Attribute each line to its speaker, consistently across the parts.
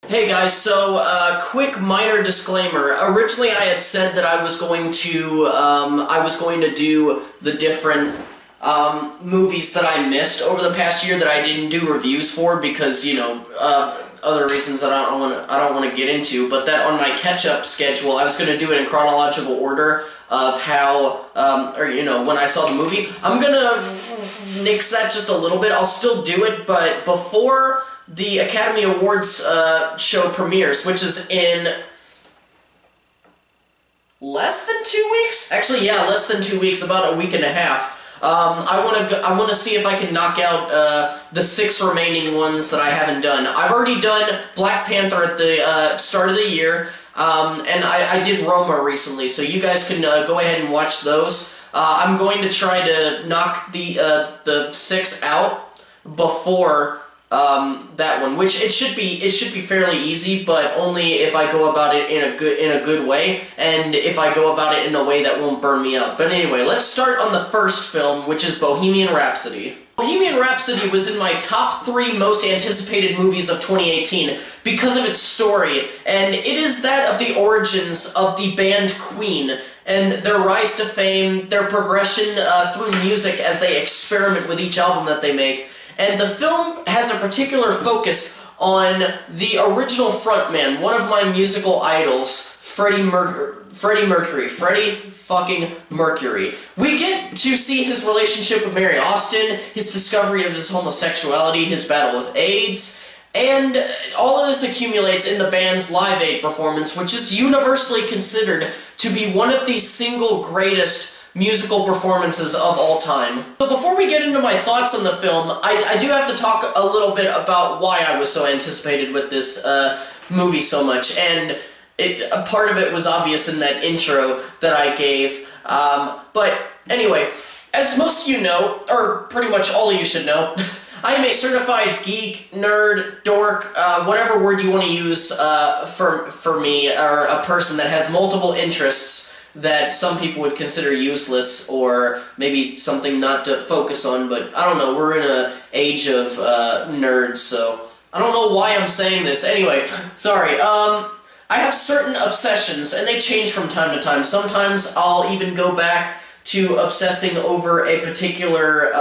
Speaker 1: Hey guys, so quick minor disclaimer. Originally I had said that I was going to do the different movies that I missed over the past year that I didn't do reviews for because, other reasons that I don't want to get into, but that on my catch-up schedule I was going to do it in chronological order of how when I saw the movie. I'm going to nix that just a little bit. I'll still do it, but before the Academy Awards show premieres, which is in less than 2 weeks? Actually, yeah, less than 2 weeks, about a week and a half. I want to see if I can knock out the 6 remaining ones that I haven't done. I've already done Black Panther at the start of the year, and I did Roma recently, so you guys can go ahead and watch those. I'm going to try to knock the 6 out before that one, which it should be fairly easy, but only if I go about it in a good way, and if I go about it in a way that won't burn me out. But anyway, let's start on the first film, which is Bohemian Rhapsody. Bohemian Rhapsody was in my top 3 most anticipated movies of 2018 because of its story, and it is that of the origins of the band Queen, and their rise to fame, their progression through music as they experiment with each album that they make. And the film has a particular focus on the original frontman, one of my musical idols, Freddie fucking Mercury. We get to see his relationship with Mary Austin, his discovery of his homosexuality, his battle with AIDS, and all of this accumulates in the band's Live Aid performance, which is universally considered to be one of the single greatest musical performances of all time. So before we get into my thoughts on the film, I do have to talk a little bit about why I was so anticipated with this movie so much, and a part of it was obvious in that intro that I gave. But anyway, as most of you know, or pretty much all of you should know, I am a certified geek, nerd, dork, whatever word you want to use for me, or a person that has multiple interests that some people would consider useless, or maybe something not to focus on, but I don't know, we're in an age of nerds, so I don't know why I'm saying this. Anyway, sorry. I have certain obsessions, and they change from time to time. Sometimes I'll even go back to obsessing over a particular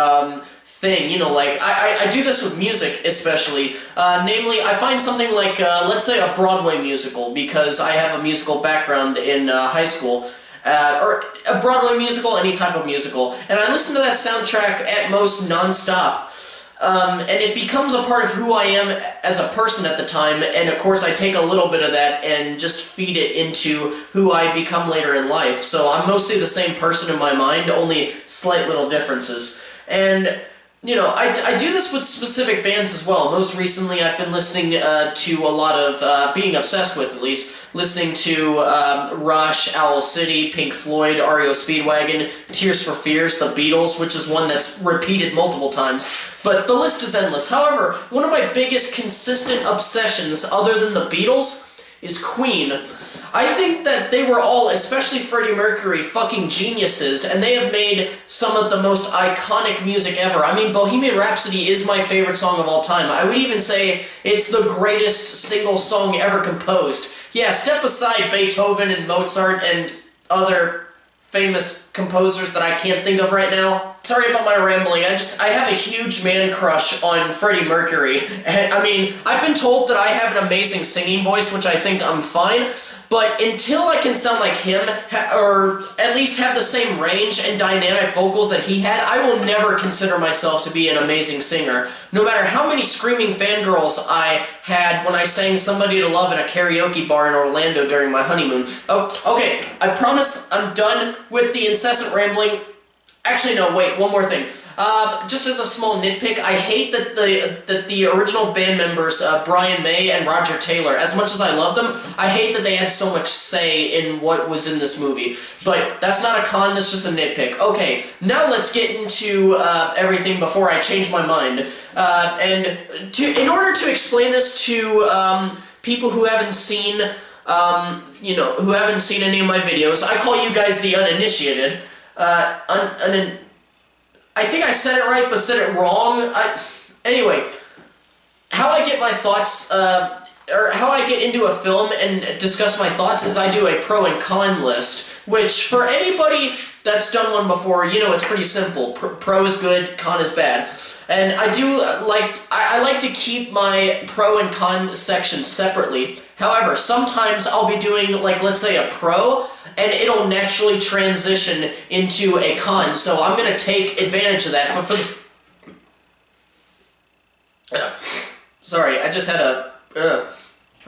Speaker 1: thing, like, I do this with music, especially. Namely, I find something like, let's say a Broadway musical, because I have a musical background in high school, or a Broadway musical, any type of musical, and I listen to that soundtrack at most non-stop, and it becomes a part of who I am as a person at the time, and of course I take a little bit of that and just feed it into who I become later in life. So I'm mostly the same person in my mind, only slight little differences. And I do this with specific bands as well. Most recently, I've been listening to a lot of, being obsessed with at least, listening to Rush, Owl City, Pink Floyd, REO Speedwagon, Tears for Fears, The Beatles, which is one that's repeated multiple times. But the list is endless. However, one of my biggest consistent obsessions, other than the Beatles, is Queen. I think that they were all, especially Freddie Mercury, fucking geniuses, and they have made some of the most iconic music ever. I mean, Bohemian Rhapsody is my favorite song of all time. I would even say it's the greatest single song ever composed. Yeah, step aside Beethoven and Mozart and other famous composers that I can't think of right now. Sorry about my rambling, I have a huge man crush on Freddie Mercury. I mean, I've been told that I have an amazing singing voice, which I think I'm fine, but until I can sound like him, or at least have the same range and dynamic vocals that he had, I will never consider myself to be an amazing singer, no matter how many screaming fangirls I had when I sang Somebody to Love in a karaoke bar in Orlando during my honeymoon. Oh, okay, I promise I'm done with the incessant rambling. Actually, no, wait, one more thing. Just as a small nitpick, I hate that the original band members, Brian May and Roger Taylor, as much as I love them, I hate that they had so much say in what was in this movie. But that's not a con, that's just a nitpick. Okay, now let's get into everything before I change my mind. In order to explain this to people who haven't seen, who haven't seen any of my videos, I call you guys the uninitiated. I think I said it right, but said it wrong. Anyway, how I get my thoughts or how I get into a film and discuss my thoughts is I do a pro and con list, which for anybody that's done one before, you know it's pretty simple. Pro is good, con is bad. And I like to keep my pro and con sections separately. However, sometimes I'll be doing, like, let's say a pro, and it'll naturally transition into a con, so I'm going to take advantage of that. But sorry, I just had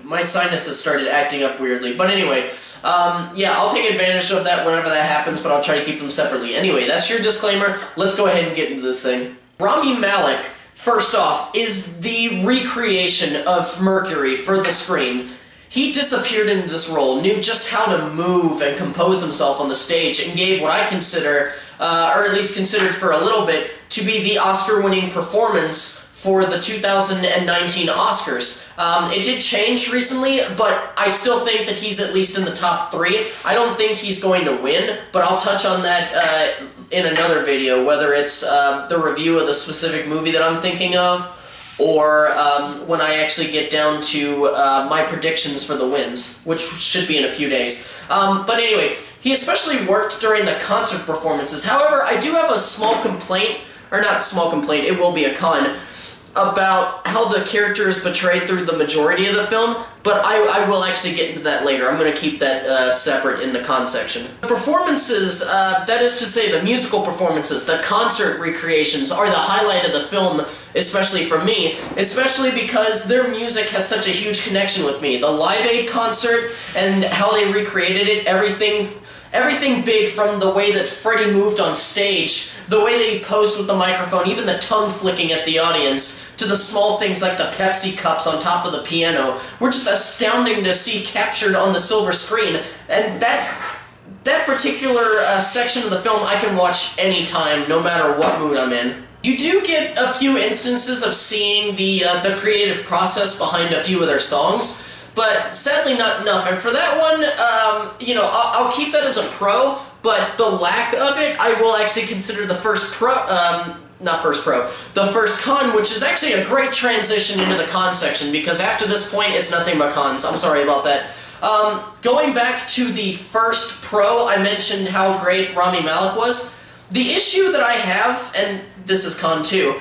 Speaker 1: my sinuses started acting up weirdly. But anyway, yeah, I'll take advantage of that whenever that happens, but I'll try to keep them separately. Anyway, that's your disclaimer. Let's go ahead and get into this thing. Rami Malek, first off, is the recreation of Mercury for the screen. He disappeared into this role, knew just how to move and compose himself on the stage, and gave what I consider, or at least considered for a little bit, to be the Oscar-winning performance for the 2019 Oscars. It did change recently, but I still think that he's at least in the top 3. I don't think he's going to win, but I'll touch on that in another video, whether it's the review of the specific movie that I'm thinking of, or when I actually get down to my predictions for the wins, which should be in a few days. But anyway, he especially worked during the concert performances. However, I do have a small complaint, or not small complaint, it will be a con, about how the character is portrayed through the majority of the film, but I will actually get into that later. I'm going to keep that separate in the con section. The performances, that is to say the musical performances, the concert recreations, are the highlight of the film, especially for me, especially because their music has such a huge connection with me. The Live Aid concert and how they recreated it, everything big, from the way that Freddie moved on stage, the way that he posed with the microphone, even the tongue flicking at the audience, to the small things like the Pepsi cups on top of the piano, were just astounding to see captured on the silver screen. And that particular section of the film I can watch anytime, no matter what mood I'm in. You do get a few instances of seeing the creative process behind a few of their songs, but sadly not enough. And for that one, you know, I'll keep that as a pro, but the lack of it, I will actually consider the first the first con, which is actually a great transition into the con section, because after this point, it's nothing but cons. I'm sorry about that. Going back to the first pro, I mentioned how great Rami Malek was. The issue that I have, and this is con 2,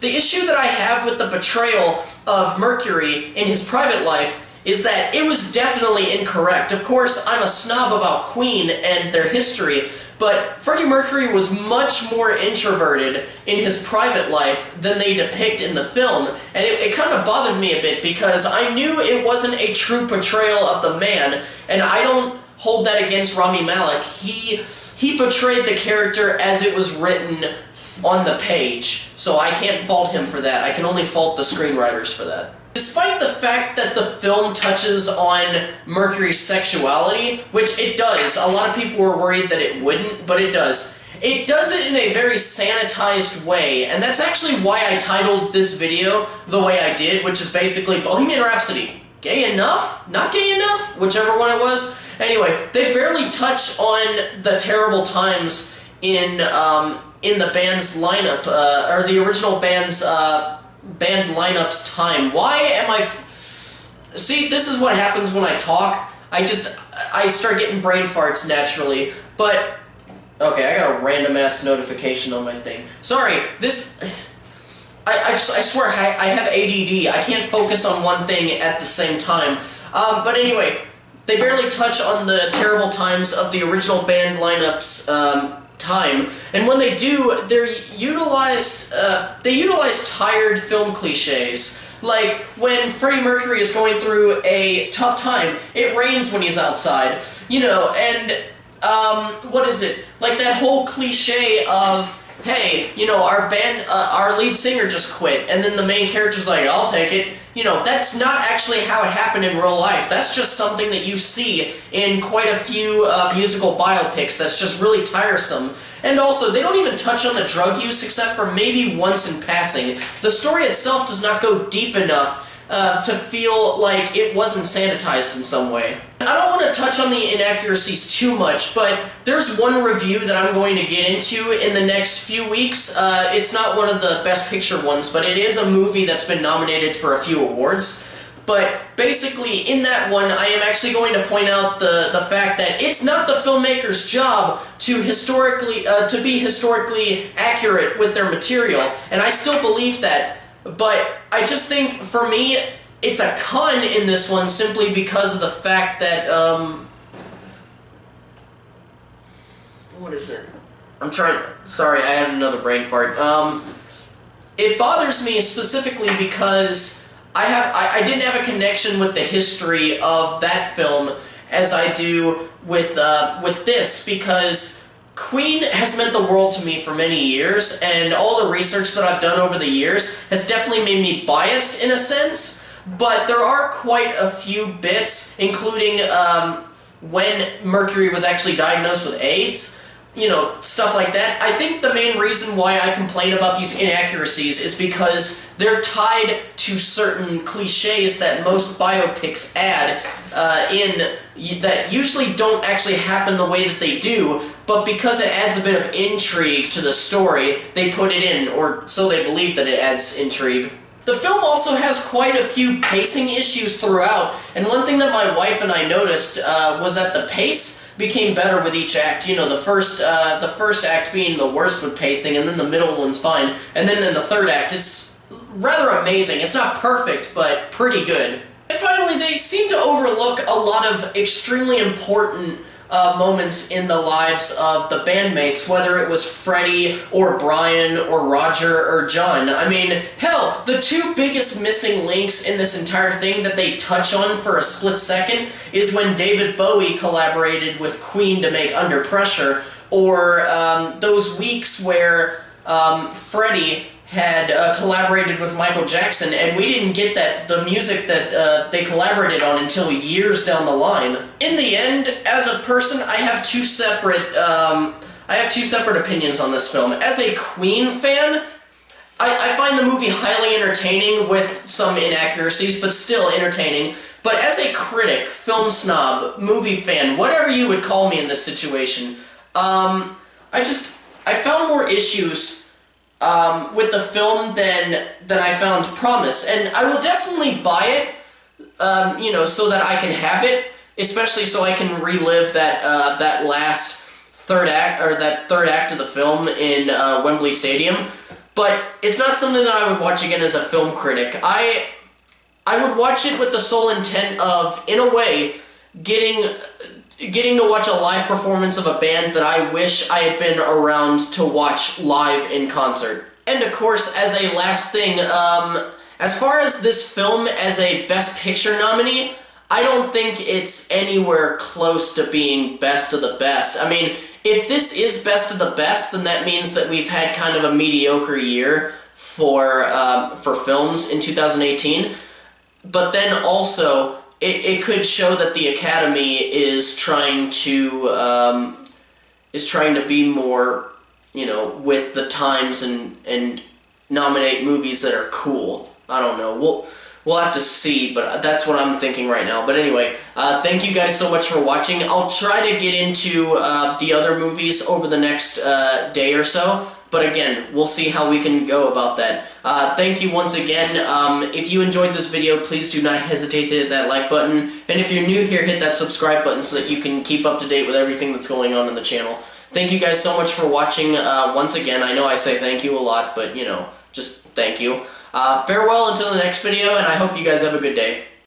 Speaker 1: the issue that I have with the portrayal of Mercury in his private life is that it was definitely incorrect. Of course, I'm a snob about Queen and their history, but Freddie Mercury was much more introverted in his private life than they depict in the film, and it kind of bothered me a bit, because I knew it wasn't a true portrayal of the man, and I don't hold that against Rami Malek. He portrayed the character as it was written on the page, so I can't fault him for that. I can only fault the screenwriters for that. Despite the fact that the film touches on Mercury's sexuality, which it does, a lot of people were worried that it wouldn't, but it does. It does it in a very sanitized way, and that's actually why I titled this video the way I did, which is basically Bohemian Rhapsody. Gay enough? Not gay enough? Whichever one it was. Anyway, they barely touch on the terrible times in the band's lineup, or the original band's band lineup's time. Why am I... See, this is what happens when I talk. I start getting brain farts naturally. But, okay, I got a random-ass notification on my thing. Sorry, this... I swear, I have ADD. I can't focus on one thing at the same time. But anyway, they barely touch on the terrible times of the original band lineup's time, and when they do, they utilize tired film cliches, like when Freddie Mercury is going through a tough time. It rains when he's outside, you know, and what is it, like that whole cliche of, hey, you know, our band, our lead singer just quit, and then the main character's like, I'll take it. You know, that's not actually how it happened in real life. That's just something that you see in quite a few musical biopics that's just really tiresome. And also, they don't even touch on the drug use except for maybe once in passing. The story itself does not go deep enough to feel like it wasn't sanitized in some way. I don't want to touch on the inaccuracies too much, but there's one review that I'm going to get into in the next few weeks. It's not one of the Best Picture ones, but it is a movie that's been nominated for a few awards. But basically, in that one, I am actually going to point out the fact that it's not the filmmaker's job to be historically accurate with their material, and I still believe that. But I just think, for me, it's a con in this one simply because of the fact that, what is it? Sorry, I had another brain fart. It bothers me specifically because I didn't have a connection with the history of that film as I do with this, because Queen has meant the world to me for many years, and all the research that I've done over the years has definitely made me biased in a sense, but there are quite a few bits, including when Mercury was actually diagnosed with AIDS, you know, stuff like that. I think the main reason why I complain about these inaccuracies is because they're tied to certain cliches that most biopics add that usually don't actually happen the way that they do, but because it adds a bit of intrigue to the story, they put it in, or so they believe that it adds intrigue. The film also has quite a few pacing issues throughout, and one thing that my wife and I noticed was that the pace became better with each act. You know, the first act being the worst with pacing, and then the middle one's fine, and then in the third act, it's rather amazing. It's not perfect, but pretty good. And finally, they seem to overlook a lot of extremely important moments in the lives of the bandmates, whether it was Freddie, or Brian, or Roger, or John. I mean, hell, the two biggest missing links in this entire thing that they touch on for a split second is when David Bowie collaborated with Queen to make Under Pressure, or those weeks where Freddie had collaborated with Michael Jackson, and we didn't get the music that they collaborated on until years down the line. In the end, as a person, I have two separate opinions on this film. As a Queen fan, I find the movie highly entertaining with some inaccuracies, but still entertaining. But as a critic, film snob, movie fan, whatever you would call me in this situation, I found more issues with the film than I found promise, and I will definitely buy it, you know, so that I can have it, especially so I can relive that last third act of the film in Wembley Stadium. But it's not something that I would watch again as a film critic. I would watch it with the sole intent of, in a way, getting to watch a live performance of a band that I wish I had been around to watch live in concert. And of course, as a last thing, as far as this film as a Best Picture nominee, I don't think it's anywhere close to being best of the best. I mean, if this is best of the best, then that means that we've had kind of a mediocre year for films in 2018. But then also, it could show that the Academy is trying to be more, you know, with the times and nominate movies that are cool. I don't know. We'll have to see, but that's what I'm thinking right now. But anyway, thank you guys so much for watching. I'll try to get into the other movies over the next day or so. But again, we'll see how we can go about that. Thank you once again. If you enjoyed this video, please do not hesitate to hit that like button. And if you're new here, hit that subscribe button so that you can keep up to date with everything that's going on in the channel. Thank you guys so much for watching once again. I know I say thank you a lot, but, you know, just thank you. Farewell until the next video, and I hope you guys have a good day.